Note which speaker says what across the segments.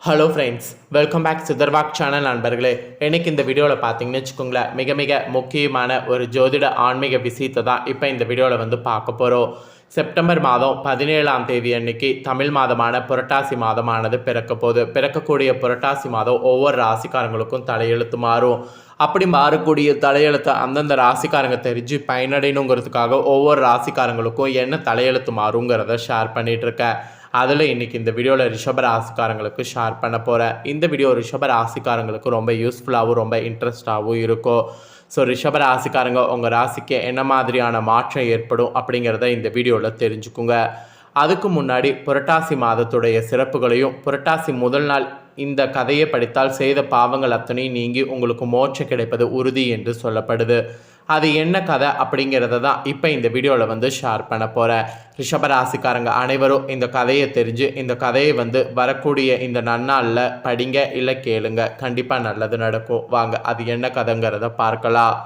Speaker 1: Hello friends, welcome back சிதர்வாக் channel நண்பர்களே. எனக்கு இந்த வீடியோவில் பார்த்தீங்கன்னு வச்சுக்கோங்களேன், மிக மிக முக்கியமான ஒரு ஜோதிட ஆன்மீக விஷயத்தை தான் இப்போ இந்த வீடியோவில் பார்க்க போகிறோம். செப்டம்பர் மாதம் 17ஆம் தேதி அன்னைக்கு தமிழ் மாதமான புரட்டாசி மாதமானது பிறக்க போகுது. பிறக்கக்கூடிய புரட்டாசி மாதம் ஒவ்வொரு ராசிக்காரங்களுக்கும் தலையெழுத்து மாறும். அப்படி மாறக்கூடிய தலையெழுத்தை அந்தந்த ராசிக்காரங்க தெரிஞ்சு பயனடையணுங்கிறதுக்காக ஒவ்வொரு ராசிக்காரங்களுக்கும் என்ன தலையெழுத்து மாறுங்கிறத ஷேர் பண்ணிகிட்ருக்கேன். அதில் இன்றைக்கி இந்த வீடியோவில் ரிஷப ராசிக்காரங்களுக்கு ஷேர் பண்ண போகிறேன். இந்த வீடியோ ரிஷப ராசிக்காரங்களுக்கு ரொம்ப யூஸ்ஃபுல்லாகவும் ரொம்ப இன்ட்ரெஸ்டாகவும் இருக்கும். ஸோ ரிஷப ராசிக்காரங்க உங்கள் ராசிக்கு என்ன மாதிரியான மாற்றம் ஏற்படும் அப்படிங்கிறத இந்த வீடியோவில் தெரிஞ்சுக்குங்க. அதுக்கு முன்னாடி புரட்டாசி மாதத்துடைய சிறப்புகளையும், புரட்டாசி முதல் நாள் இந்த கதையை படித்தால் செய்த பாவங்கள் அத்தனையும் நீங்கி உங்களுக்கு மோட்சம் கிடைப்பது உறுதி என்று சொல்லப்படுது. அது என்ன கதை அப்படிங்கிறத தான் இப்போ இந்த வீடியோவில் ஷேர் பண்ண போகிறேன். ரிஷபராசிக்காரங்க அனைவரும் இந்த கதையை தெரிஞ்சு இந்த கதையை வரக்கூடிய இந்த நன்னாளில் படிங்க, இல்லை கேளுங்க. கண்டிப்பாக நல்லது நடக்கும். வாங்க அது என்ன கதைங்கிறத பார்க்கலாம்.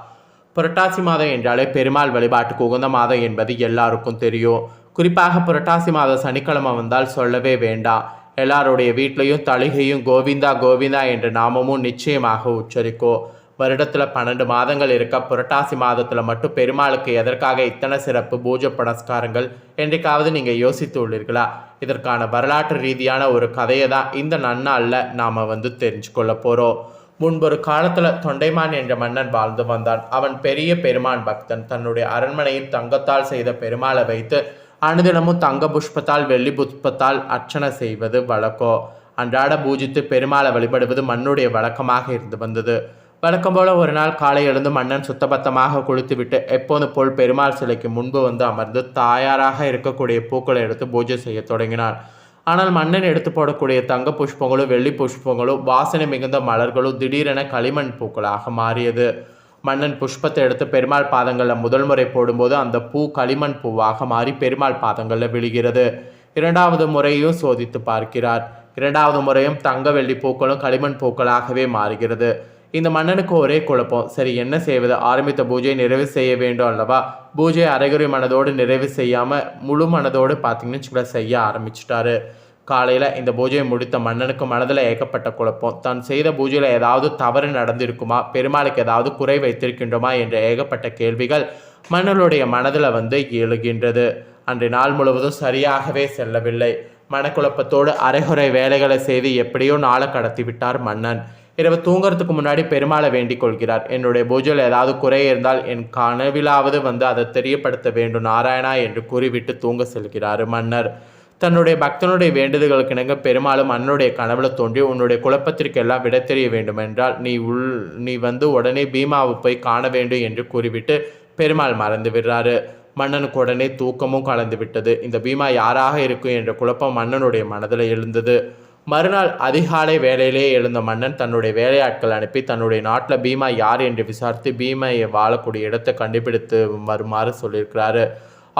Speaker 1: புரட்டாசி மாதம் என்றாலே பெருமாள் வழிபாட்டுக்கு உகந்த மாதம் என்பது எல்லாருக்கும் தெரியும். குறிப்பாக புரட்டாசி மாதம் சனிக்கிழமை வந்தால் சொல்லவே வேண்டாம். எல்லாருடைய வீட்லேயும் தளிகையும் கோவிந்தா கோவிந்தா என்ற நாமமும் நிச்சயமாக உச்சரிக்கும். வருடத்தில் 12 மாதங்கள் இருக்க புரட்டாசி மாதத்தில் மட்டும் பெருமாளுக்கு எதற்காக இத்தனை சிறப்பு பூஜை புனஸ்காரங்கள் என்றைக்காவது நீங்கள் யோசித்து உள்ளீர்களா? இதற்கான வரலாற்று ரீதியான ஒரு கதையை தான் இந்த நன்னாளில் நாம் தெரிஞ்சுக்கொள்ள போகிறோம். முன்பொரு காலத்தில் தொண்டைமான் என்ற மன்னன் வாழ்ந்து வந்தான். அவன் பெரிய பெருமான் பக்தன். தன்னுடைய அரண்மனையில் தங்கத்தால் செய்த பெருமாளை வைத்து அனுதினமும் தங்க புஷ்பத்தால் வெள்ளி புஷ்பத்தால் அர்ச்சனை செய்வது வழக்கம். அன்றாட பூஜித்து பெருமாளை வழிபடுவது மன்னுடைய வழக்கமாக இருந்து வந்தது. வழக்கம் போல ஒரு நாள் காலை எழுந்து மன்னன் சுத்தபத்தமாக குளித்துவிட்டு எப்போது போல் பெருமாள் சிலைக்கு முன்பு அமர்ந்து தாயாராக இருக்கக்கூடிய பூக்களை எடுத்து பூஜை செய்ய தொடங்கினான். ஆனால் மன்னன் எடுத்து போடக்கூடிய தங்க புஷ்பங்களும் வெள்ளி பெருமாளும் வாசனை மிகுந்த மலர்களும் திடீரென களிமண் பூக்களாக மாறியது. மன்னன் புஷ்பத்தை எடுத்து பெருமாள் பாதங்களில் முதல் முறை போடும்போது அந்த பூ களிமண் பூவாக மாறி பெருமாள் பாதங்களில் விழுகிறது. இரண்டாவது முறையும் சோதித்து பார்க்கிறார். இரண்டாவது முறையும் தங்க வெள்ளி பூக்களும் களிமண் பூக்களாகவே மாறுகிறது. இந்த மன்னனுக்கு ஒரே குழப்பம். சரி, என்ன செய்வது? ஆரம்பித்த பூஜையை நிறைவு செய்ய வேண்டும் அல்லவா? பூஜையை அரைகுறை மனதோடு நிறைவு செய்யாமல் முழு மனதோடு பார்த்தீங்கன்னு செய்ய ஆரம்பிச்சிட்டாரு. காலையில் இந்த பூஜையை முடித்த மன்னனுக்கு மனதில் ஏகப்பட்ட குழப்பம். தான் செய்த பூஜையில் ஏதாவது தவறு நடந்திருக்குமா, பெருமாளுக்கு ஏதாவது குறை வைத்திருக்கின்றோமா என்ற ஏகப்பட்ட கேள்விகள் மன்னனுடைய மனதில் எழுகின்றது. அன்றைய நாள் முழுவதும் சரியாகவே செல்லவில்லை. மனக்குழப்பத்தோடு அரைகுறை வேலைகளை செய்து எப்படியோ நாளை கடத்தி விட்டார் மன்னன். இரவு தூங்குறதுக்கு முன்னாடி பெருமாளை வேண்டிக் கொள்கிறார். என்னுடைய பூஜையில் ஏதாவது குறை இருந்தால் என் கனவிலாவது அதை தெரியப்படுத்த வேண்டும் நாராயணா என்று கூறிவிட்டு தூங்க செல்கிறார் மன்னர். தன்னுடைய பக்தனுடைய வேண்டுதல்களுக்கு இணங்க பெருமாளும் மன்னனுடைய கனவுல தோன்றி, உன்னுடைய குழப்பத்திற்கு எல்லாம் விட தெரிய வேண்டும் என்றால் நீ உடனே பீமாவை போய் காண வேண்டும் என்று கூறிவிட்டு பெருமாள் மறந்து விடுறாரு. மன்னனுக்கு உடனே தூக்கமும் கலந்து விட்டது. இந்த பீமா யாராக இருக்கும் என்ற குழப்பம் மன்னனுடைய மனதில் எழுந்தது. மறுநாள் அதிகாலை வேலையிலே எழுந்த மன்னன் தன்னுடைய வேலையாட்கள் அனுப்பி தன்னுடைய நாட்டில் பீமா யார் என்று விசாரித்து பீமையை வாழக்கூடிய இடத்தை கண்டுபிடித்து வருமாறு சொல்லியிருக்கிறாரு.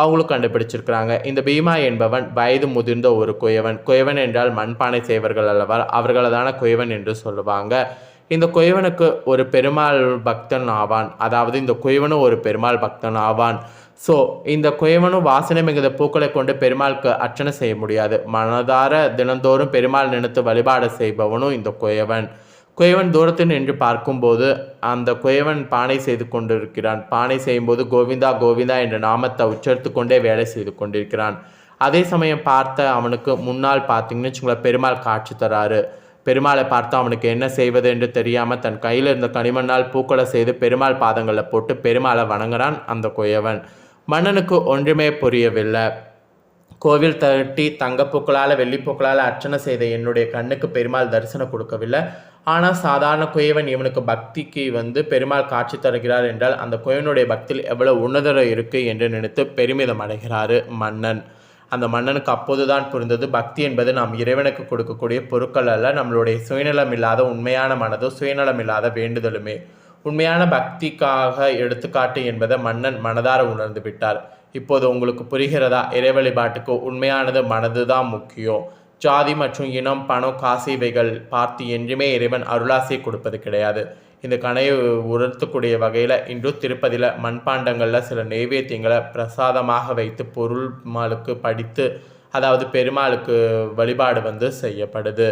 Speaker 1: அவங்களும் கண்டுபிடிச்சிருக்கிறாங்க. இந்த பீமா என்பவன் வயது முதிர்ந்த ஒரு குயவன். குயவன் என்றால் மண்பானை செய்வர்கள் அல்லவா, அவர்களதான குயவன் என்று சொல்லுவாங்க. இந்த குயவனுக்கு ஒரு பெருமாள் பக்தன் ஆவான். அதாவது இந்த குயவனும் ஒரு பெருமாள் பக்தன் ஆவான். ஸோ இந்த குயவனும் வாசனை மிகுந்த பூக்களை கொண்டு பெருமாளுக்கு அர்ச்சனை செய்ய முடியாது. மனதார தினந்தோறும் பெருமாள் நினைத்து வழிபாடு செய்பவனும் இந்த குயவன். குயவன் தூரத்தில் நின்று பார்க்கும்போது அந்த குயவன் பானை செய்து கொண்டிருக்கிறான். பானை செய்யும்போது கோவிந்தா கோவிந்தா என்ற நாமத்தை உச்சரித்து கொண்டே வேலை செய்து கொண்டிருக்கிறான். அதே சமயம் பார்த்த அவனுக்கு முன்னால் பார்த்தீங்கன்னு வச்சுங்களேன், பெருமாள் காட்சி தராரு. பெருமாளை பார்த்து அவனுக்கு என்ன செய்வது என்று தெரியாமல் தன் கையில் இருந்த கனிமண்ணால் பூக்களை செய்து பெருமாள் பாதங்களில் போட்டு பெருமாளை வணங்குறான் அந்த குயவன். மன்னனுக்கு ஒன்றுமே புரியவில்லை. கோவில் தட்டி தங்கப்பூக்களால் வெள்ளிப்பூக்களால் அர்ச்சனை செய்த என்னுடைய கண்ணுக்கு பெருமாள் தரிசனம் கொடுக்கவில்லை. ஆனால் சாதாரண குயவன் இவனுக்கு பக்திக்கு பெருமாள் காட்சி தருகிறார் என்றால் அந்த குயவனுடைய பக்தியில் எவ்வளவு உன்னதரம் இருக்குது என்று நினைத்து பெருமிதம் அடைகிறாரு மன்னன். அந்த மன்னனுக்கு அப்போதுதான் புரிந்தது, பக்தி என்பது நாம் இறைவனுக்கு கொடுக்கக்கூடிய பொருட்கள் அல்ல, நம்மளுடைய சுயநலம் இல்லாத உண்மையான மனதோ சுயநலம் இல்லாத வேண்டுதலுமே. உண்மையான பக்திக்காக எடுத்துக்காட்டு என்பதை மன்னன் மனதார உணர்ந்து விட்டார். இப்போது உங்களுக்கு புரிகிறதா? இறை வழிபாட்டுக்கு உண்மையானது மனது தான் முக்கியம். ஜாதி மற்றும் இனம், பணம், காசு இவைகள் பார்த்து என்றுமே இறைவன் அருளாசை கொடுப்பது கிடையாது. இந்த கனையை உணர்த்தக்கூடிய வகையில் இன்று திருப்பதியில் மண்பாண்டங்களில் சில நெய்வேத்தியங்களை பிரசாதமாக வைத்து பொருள் மாலுக்கு படித்து அதாவது பெருமாளுக்கு வழிபாடு வந்து செய்யப்படுது.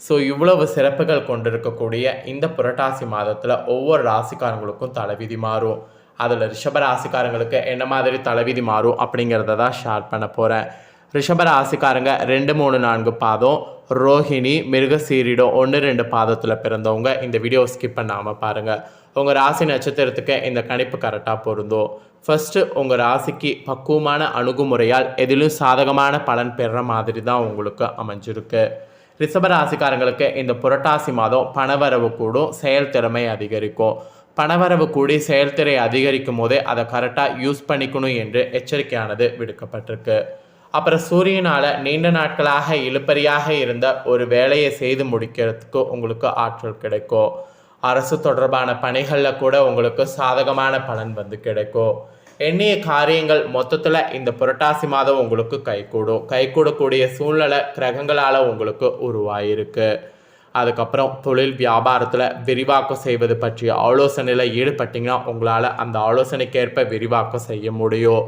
Speaker 1: ஸோ இவ்வளவு சிறப்புகள் கொண்டிருக்கக்கூடிய இந்த புரட்டாசி மாதத்தில் ஒவ்வொரு ராசிக்காரங்களுக்கும் தலைவிதி மாறும். அதில் ரிஷப ராசிக்காரங்களுக்கு என்ன மாதிரி தலைவிதி மாறும் அப்படிங்கிறத தான் ஷேர் பண்ண போகிறேன். ரிஷப ராசிக்காரங்க 2, 3, 4 பாதம், ரோஹிணி, மிருகசீரிடம் 1, 2 பாதத்தில் பிறந்தவங்க இந்த வீடியோ ஸ்கிப் பண்ணாமல் பாருங்கள். உங்கள் ராசி நட்சத்திரத்துக்கு இந்த கணிப்பு கரெக்டாக பொருந்தும். ஃபஸ்ட்டு உங்கள் ராசிக்கு பக்குவமான அணுகுமுறையால் எதிலும் சாதகமான பலன் பெறுற மாதிரி தான் உங்களுக்கு அமைஞ்சிருக்கு. ரிஷப ராசிக்காரங்களுக்கு இந்த புரட்டாசி மாதம் பணவரவு கூடும், செயல்திறமை அதிகரிக்கும். பணவரவு கூடி செயல்திறனை அதிகரிக்கும் போதே அதை கரெக்டாக யூஸ் பண்ணிக்கணும் என்று எச்சரிக்கையானது விடுக்கப்பட்டிருக்கு. அப்புறம் சூரியனால் நீண்ட நாட்களாக இழுபறியாக இருந்த ஒரு வேலையை செய்து முடிக்கிறதுக்கு உங்களுக்கு ஆற்றல் கிடைக்கும். அரசு தொடர்பான பணிகளில் கூட உங்களுக்கு சாதகமான பலன் வந்து கிடைக்கும். எண்ணிய காரியங்கள் மொத்தத்தில் இந்த புரட்டாசி மாதம் உங்களுக்கு கைகூடக்கூடிய சூழ்நிலை கிரகங்களால் உங்களுக்கு உருவாயிருக்கு. அதுக்கப்புறம் தொழில் வியாபாரத்தில் விரிவாக்கம் செய்வது பற்றிய ஆலோசனையில் ஈடுபட்டிங்கன்னா உங்களால் அந்த ஆலோசனைக்கேற்ப விரிவாக்கம் செய்ய முடியும்.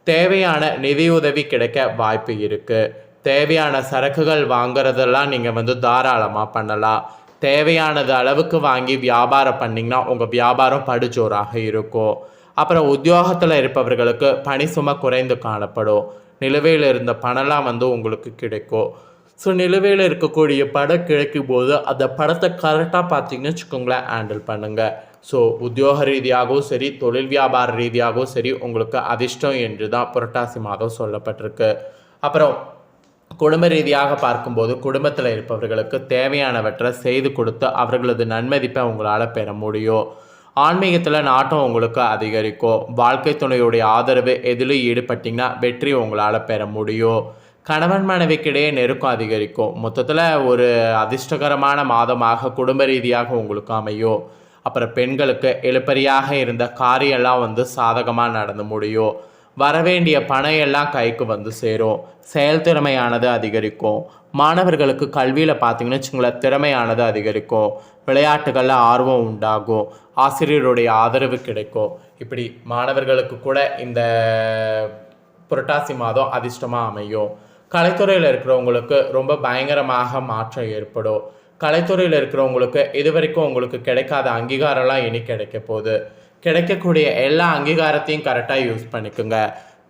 Speaker 1: தேவையான நிதியுதவி கிடைக்க வாய்ப்பு இருக்குது. தேவையான சரக்குகள் வாங்குறதெல்லாம் நீங்கள் வந்து தாராளமாக பண்ணலாம். தேவையானது அளவுக்கு வாங்கி வியாபாரம் பண்ணிங்கன்னா உங்கள் வியாபாரம் படுஜோராக இருக்கும். அப்புறம் உத்தியோகத்தில் இருப்பவர்களுக்கு பணி சுமை குறைந்து காணப்படும். நிலுவையில் இருந்த பணம்லாம் வந்து உங்களுக்கு கிடைக்கும். ஸோ நிலுவையில் இருக்கக்கூடிய படம் கிடைக்கும் போது அந்த படத்தை கரெக்டாக பார்த்தீங்கன்னு வச்சுக்கோங்களேன், ஹேண்டில் பண்ணுங்கள். ஸோ உத்தியோக ரீதியாகவும் சரி, தொழில் வியாபார ரீதியாகவும் சரி உங்களுக்கு அதிர்ஷ்டம் என்று தான் புரட்டாசி மாதம் சொல்லப்பட்டிருக்கு. அப்புறம் குடும்ப ரீதியாக பார்க்கும்போது குடும்பத்தில் இருப்பவர்களுக்கு தேவையானவற்றை செய்து கொடுத்து அவர்களது நன்மதிப்பை உங்களால் பெற முடியும். ஆன்மீகத்தில் நாட்டம் உங்களுக்கு அதிகரிக்கும். வாழ்க்கை துணையுடைய ஆதரவு எதிலும் ஈடுபட்டிங்கன்னா வெற்றி உங்களால் பெற முடியும். கணவன் மனைவிக்கிடையே நெருக்கம் அதிகரிக்கும். மொத்தத்தில் ஒரு அதிர்ஷ்டகரமான மாதமாக குடும்ப ரீதியாக உங்களுக்கு அமையும். அப்புறம் பெண்களுக்கு இழுபறியாக இருந்த காரியெல்லாம் வந்து சாதகமாக நடந்து முடியும். வரவேண்டிய பணம் எல்லாம் கைக்கு வந்து சேரும். செயல்திறமையானது அதிகரிக்கும். மாணவர்களுக்கு கல்வியில் பார்த்தீங்கன்னு வச்சுங்களேன், திறமையானது அதிகரிக்கும். விளையாட்டுகளில் ஆர்வம் உண்டாகும். ஆசிரியருடைய ஆதரவு கிடைக்கும். இப்படி மாணவர்களுக்கு கூட இந்த புரட்டாசி மாதம் அதிர்ஷ்டமாக அமையும். கலைத்துறையில் இருக்கிறவங்களுக்கு ரொம்ப பயங்கரமாக மாற்றம் ஏற்படும். கலைத்துறையில் இருக்கிறவங்களுக்கு இதுவரைக்கும் உங்களுக்கு கிடைக்காத அங்கீகாரம்லாம் இனி கிடைக்க போகுது. கிடைக்கக்கூடிய எல்லா அங்கீகாரத்தையும் கரெக்டாக யூஸ் பண்ணிக்கோங்க.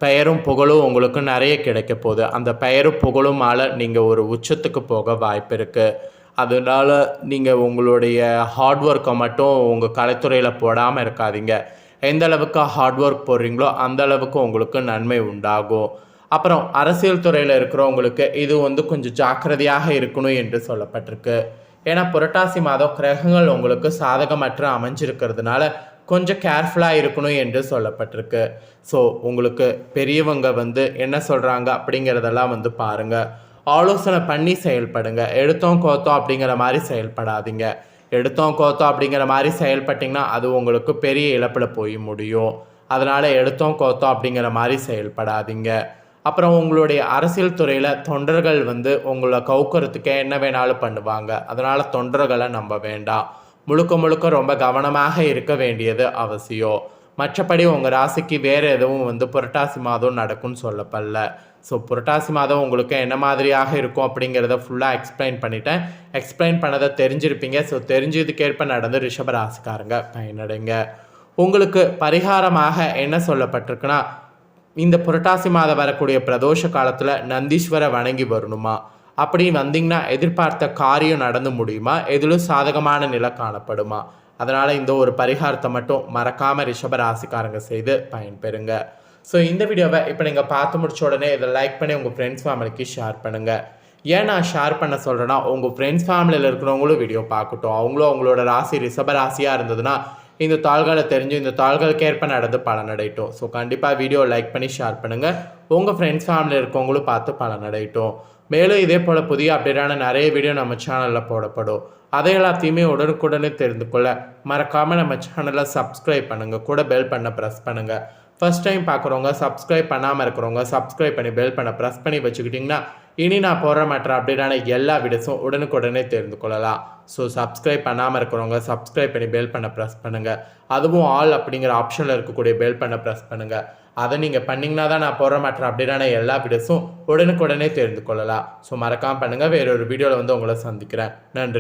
Speaker 1: பெயரும் புகழும் உங்களுக்கு நிறைய கிடைக்க போகுது. அந்த பெயரும் புகழுமால் நீங்கள் ஒரு உச்சத்துக்கு போக வாய்ப்பு இருக்குது. அதனால் நீங்கள் உங்களுடைய ஹார்ட் ஒர்க்கை மட்டும் உங்கள் கலைத்துறையில் போடாமல் இருக்காதீங்க. எந்த அளவுக்கு ஹார்ட் ஒர்க் போடுறீங்களோ அந்த அளவுக்கு உங்களுக்கு நன்மை உண்டாகும். அப்புறம் அரசியல் துறையில் இருக்கிறவங்களுக்கு இது வந்து கொஞ்சம் ஜாக்கிரதையாக இருக்கணும் என்று சொல்லப்பட்டிருக்கு. ஏன்னா புரட்டாசி மாதம் கிரகங்கள் உங்களுக்கு சாதகமற்ற அமைஞ்சிருக்கிறதுனால கொஞ்சம் கேர்ஃபுல்லாக இருக்கணும் என்று சொல்லப்பட்டிருக்கு. ஸோ உங்களுக்கு பெரியவங்க வந்து என்ன சொல்கிறாங்க அப்படிங்கிறதெல்லாம் வந்து பாருங்கள். ஆலோசனை பண்ணி செயல்படுங்க. எடுத்தோம் கோத்தோம் அப்படிங்கிற மாதிரி செயல்படாதீங்க. எடுத்தோம் கோத்தோம் அப்படிங்கிற மாதிரி செயல்பட்டிங்கன்னா அது உங்களுக்கு பெரிய இழப்பில் போய் முடியும். அதனால் எடுத்தோம் கோத்தோம் அப்படிங்கிற மாதிரி செயல்படாதீங்க. அப்புறம் உங்களுடைய அரசியல் துறையில் தொண்டர்கள் வந்து உங்களை கவுக்கிறதுக்கு என்ன வேணாலும் பண்ணுவாங்க. அதனால் தொண்டர்களை நம்ப வேண்டாம். முழுக்க முழுக்க ரொம்ப கவனமாக இருக்க வேண்டியது அவசியம். மற்றபடி உங்கள் ராசிக்கு வேறு எதுவும் வந்து புரட்டாசி மாதம் நடக்கும்னு சொல்லப்படல. ஸோ புரட்டாசி மாதம் உங்களுக்கு என்ன மாதிரியாக இருக்கும் அப்படிங்கிறத ஃபுல்லாக எக்ஸ்பிளைன் பண்ணிட்டேன். எக்ஸ்பிளைன் பண்ணதை தெரிஞ்சிருப்பீங்க. ஸோ தெரிஞ்சதுக்கேற்ப நடந்து ரிஷப ராசிக்காரங்க பயனடைங்க. உங்களுக்கு பரிகாரமாக என்ன சொல்லப்பட்டிருக்குன்னா, இந்த புரட்டாசி மாதம் வரக்கூடிய பிரதோஷ காலத்தில் நந்தீஸ்வரை வணங்கி வரணுமா? அப்படி வந்தீங்கன்னா எதிர்பார்த்த காரியம் நடந்து முடியுமா? எதிலும் சாதகமான நிலை காணப்படுமா? அதனால் இந்த ஒரு பரிகாரத்தை மட்டும் மறக்காமல் ரிஷப ராசிக்காரங்க செய்து பயன்பெறுங்க. ஸோ இந்த வீடியோவை இப்போ நீங்கள் பார்த்து முடிச்ச உடனே இதை லைக் பண்ணி உங்கள் ஃப்ரெண்ட்ஸ் ஃபேமிலிக்கு ஷேர் பண்ணுங்கள். ஏன் நான் ஷேர் பண்ண சொல்கிறேன்னா, உங்கள் ஃப்ரெண்ட்ஸ் ஃபேமிலியில் இருக்கிறவங்களும் வீடியோ பார்க்கட்டும். அவங்களும் அவங்களோட ராசி ரிஷப ராசியாக இருந்ததுன்னா இந்த தாள்களை தெரிஞ்சு இந்த தாள்களுக்கு ஏற்ப நடந்து பலனடையட்டும். ஸோ கண்டிப்பாக வீடியோ லைக் பண்ணி ஷேர் பண்ணுங்கள். உங்கள் ஃப்ரெண்ட்ஸ் ஃபேமிலியில் இருக்கவங்களும் பார்த்து பலனடையட்டும். மேலும் இதே போல் புதிய அப்டேட்டான நிறைய வீடியோ நம்ம சேனலில் போடப்படும். அதை எல்லாத்தையுமே உடனுக்குடனே தெரிந்து கொள்ள மறக்காமல் நம்ம சேனலை சப்ஸ்கிரைப் பண்ணுங்கள். கூட பெல் பண்ண ப்ரெஸ் பண்ணுங்கள். ஃபர்ஸ்ட் டைம் பார்க்குறவங்க, சப்ஸ்கிரைப் பண்ணாமல் இருக்கிறவங்க சப்ஸ்கிரைப் பண்ணி பெல் பண்ண ப்ரெஸ் பண்ணி வச்சுக்கிட்டிங்கன்னா இனி நான் போடுற மற்ற அப்டேட்டான எல்லா வீடியோஸும் உடனுக்குடனே தெரிந்து கொள்ளலாம். ஸோ சப்ஸ்கிரைப் பண்ணாமல் இருக்கிறவங்க சப்ஸ்கிரைப் பண்ணி பெல் பண்ண ப்ரெஸ் பண்ணுங்கள். அதுவும் ஆல் அப்படிங்கிற ஆப்ஷனில் இருக்கக்கூடிய பெல் பண்ண ப்ரெஸ் பண்ணுங்கள். அதை நீங்கள் பண்ணிங்கன்னா தான் நான் போட மாட்டேன் அப்படின்னா எல்லா வீடியோஸும் உடனுக்குடனே தெரிந்து கொள்ளலாம். ஸோ மறக்காமல் பண்ணுங்கள். வேறொரு வீடியோவில் வந்து உங்களை சந்திக்கிறேன். நன்றி.